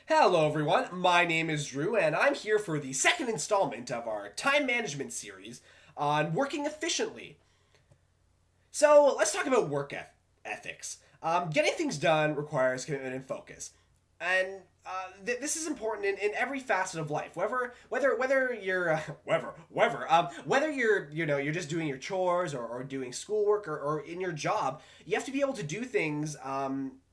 Hello, everyone. My name is Drew, and I'm here for the second installment of our time management series on working efficiently. So, let's talk about ethics. Getting things done requires commitment and focus, and this is important in every facet of life. Whether you're whether you're you're just doing your chores or doing schoolwork or in your job, you have to be able to do things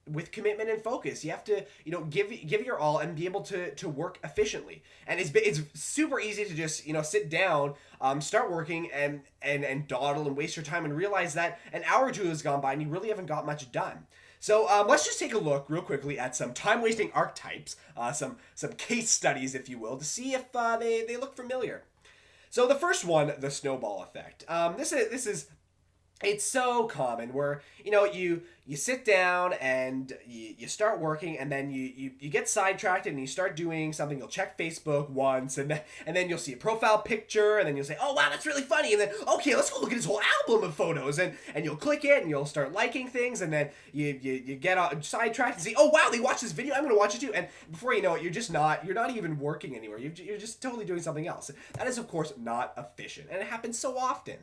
with commitment and focus. You have to, give your all and be able to work efficiently. And it's super easy to just, sit down, start working and dawdle and waste your time and realize that an hour or two has gone by and you really haven't got much done. So let's just take a look real quickly at some time wasting archetypes, some case studies, if you will, to see if they look familiar. So the first one, the snowball effect. This is it's so common where you sit down and you start working, and then you get sidetracked and you start doing something. You'll check Facebook once, and then you'll see a profile picture, and then you'll say, oh wow, that's really funny, and then okay, let's go look at his whole album of photos, and you'll click it and you'll start liking things, and then you get sidetracked and say, oh wow, they watched this video, I'm gonna watch it too. And before you know it, you're not even working anywhere. You're just totally doing something else. That is of course not efficient, and it happens so often.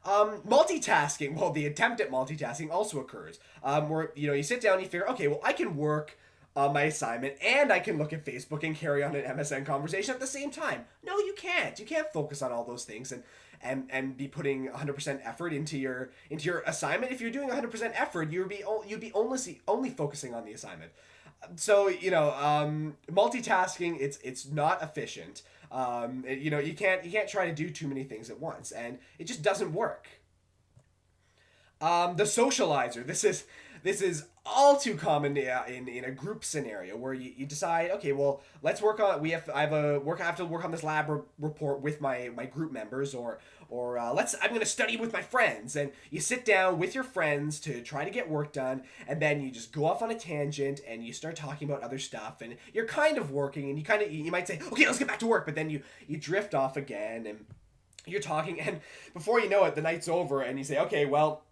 Multitasking, well, the attempt at multitasking also occurs. Where you sit down and you figure, okay, well, I can work on my assignment and I can look at Facebook and carry on an MSN conversation at the same time. No, you can't. You can't focus on all those things and be putting 100% effort into your assignment. If you're doing 100% effort, you'd be only focusing on the assignment. So multitasking, it's not efficient. You can't try to do too many things at once, and it just doesn't work. The socializer. This is all too common in a group scenario where you decide, okay, well, let's work on I have to work on this report with my group members, or I'm going to study with my friends, and you sit down with your friends to try to get work done, and then you just go off on a tangent and you start talking about other stuff, and you're kind of working, and you might say, okay, let's get back to work, but then you drift off again, and you're talking, and before you know it, the night's over, and you say, okay, well,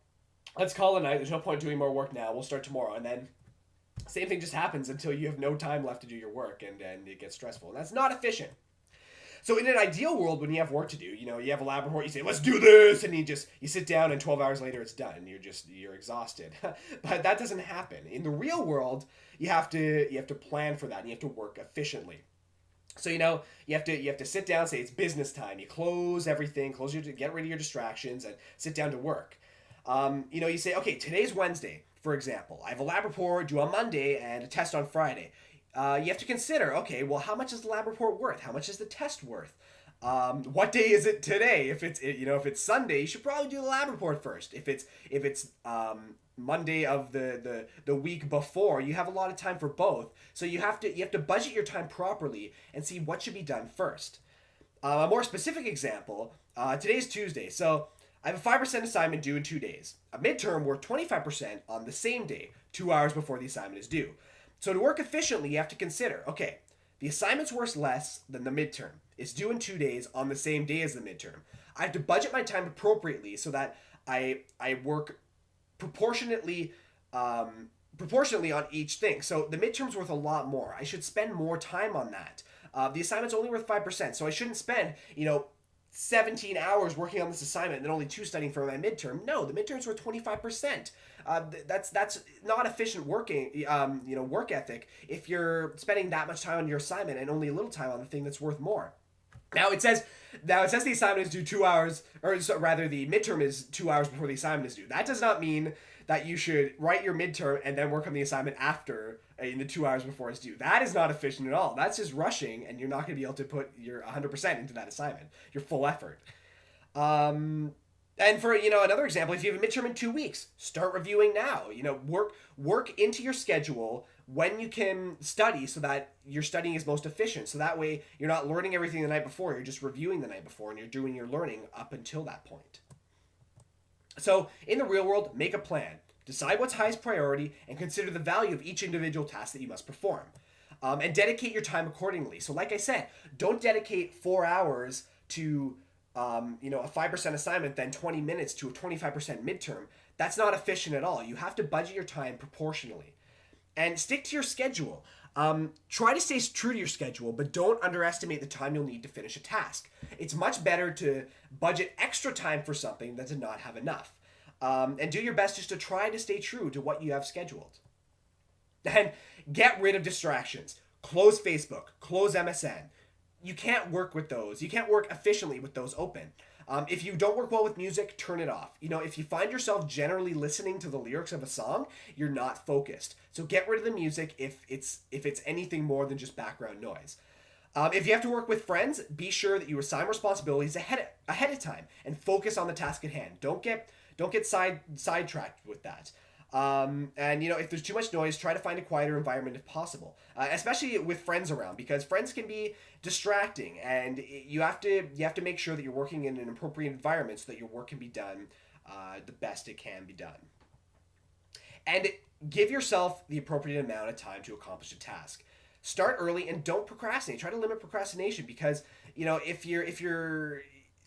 let's call it a night. There's no point doing more work now. We'll start tomorrow. And then same thing just happens until you have no time left to do your work, and it gets stressful. And that's not efficient. So in an ideal world, when you have work to do, you have a lab report, you say, let's do this. And you sit down and 12 hours later it's done. You're exhausted. But that doesn't happen. In the real world, you have to plan for that, and you have to work efficiently. So you have to sit down, say it's business time. You close everything, get rid of your distractions, and sit down to work. You say, okay, today's Wednesday, for example. I have a lab report due on Monday and a test on Friday. You have to consider, okay, well, how much is the lab report worth? How much is the test worth? What day is it today? If it's Sunday, you should probably do the lab report first. If it's Monday of the week before, you have a lot of time for both. So you have to budget your time properly and see what should be done first. A more specific example, today's Tuesday, so I have a 5% assignment due in 2 days. A midterm worth 25% on the same day, 2 hours before the assignment is due. So to work efficiently, you have to consider, okay, the assignment's worth less than the midterm. It's due in 2 days on the same day as the midterm. I have to budget my time appropriately so that I work proportionately proportionately on each thing. So the midterm's worth a lot more. I should spend more time on that. The assignment's only worth 5%, so I shouldn't spend 17 hours working on this assignment and then only 2 studying for my midterm. No, the midterms were 25%. That's not efficient work ethic if you're spending that much time on your assignment and only a little time on the thing that's worth more. Now it says the assignment is due 2 hours, or so, rather the midterm is 2 hours before the assignment is due. That does not mean that you should write your midterm and then work on the assignment after in the 2 hours before it's due. That is not efficient at all. That's just rushing, and you're not going to be able to put your 100% into that assignment, your full effort. And for another example, if you have a midterm in 2 weeks, start reviewing now. Work into your schedule when you can study so that your studying is most efficient. So that way you're not learning everything the night before, you're just reviewing the night before, and you're doing your learning up until that point. So in the real world, make a plan. Decide what's highest priority and consider the value of each individual task that you must perform. And dedicate your time accordingly. So like I said, don't dedicate 4 hours to a 5% assignment, then 20 minutes to a 25% midterm. That's not efficient at all. You have to budget your time proportionally. And stick to your schedule. Try to stay true to your schedule, but don't underestimate the time you'll need to finish a task. It's much better to budget extra time for something than to not have enough. And do your best just to try to stay true to what you have scheduled. And get rid of distractions. Close Facebook, close MSN. You can't work with those. You can't work efficiently with those open. If you don't work well with music, turn it off. If you find yourself generally listening to the lyrics of a song, you're not focused. So get rid of the music if it's anything more than just background noise. If you have to work with friends, be sure that you assign responsibilities ahead of time and focus on the task at hand. Don't get sidetracked with that. And if there's too much noise, try to find a quieter environment if possible, especially with friends around, because friends can be distracting, and you have to make sure that you're working in an appropriate environment so that your work can be done the best it can be done. And give yourself the appropriate amount of time to accomplish a task. Start early and don't procrastinate. Try to limit procrastination, because if you're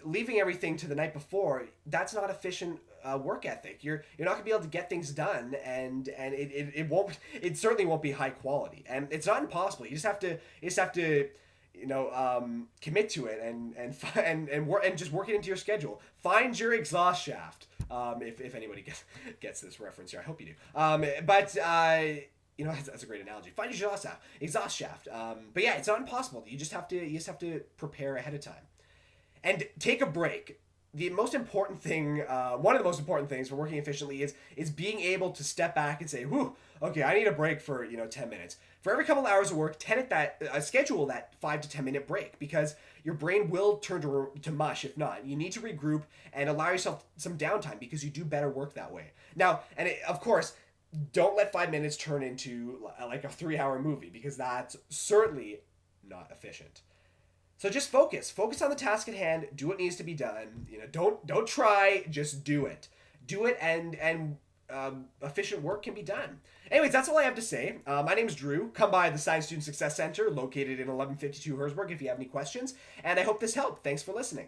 leaving everything to the night before, that's not efficient work ethic. You're not gonna be able to get things done, and it certainly won't be high quality. And it's not impossible. You just have to commit to it and just work it into your schedule. Find your exhaust shaft. If anybody gets this reference here, I hope you do. But that's a great analogy. Find your exhaust shaft. But yeah, it's not impossible. You just have to prepare ahead of time. And take a break. The most important thing, one of the most important things for working efficiently is being able to step back and say, "Whew, okay, I need a break for 10 minutes." For every couple hours of work, schedule that 5 to 10 minute break, because your brain will turn to mush if not. You need to regroup and allow yourself some downtime, because you do better work that way. Now, of course, don't let 5 minutes turn into like a 3 hour movie, because that's certainly not efficient. So just focus on the task at hand. Do what needs to be done. Don't try. Just do it. Do it, and efficient work can be done. Anyways, that's all I have to say. My name is Drew. Come by the Science Student Success Center, located in 1152 Herzberg, if you have any questions. And I hope this helped. Thanks for listening.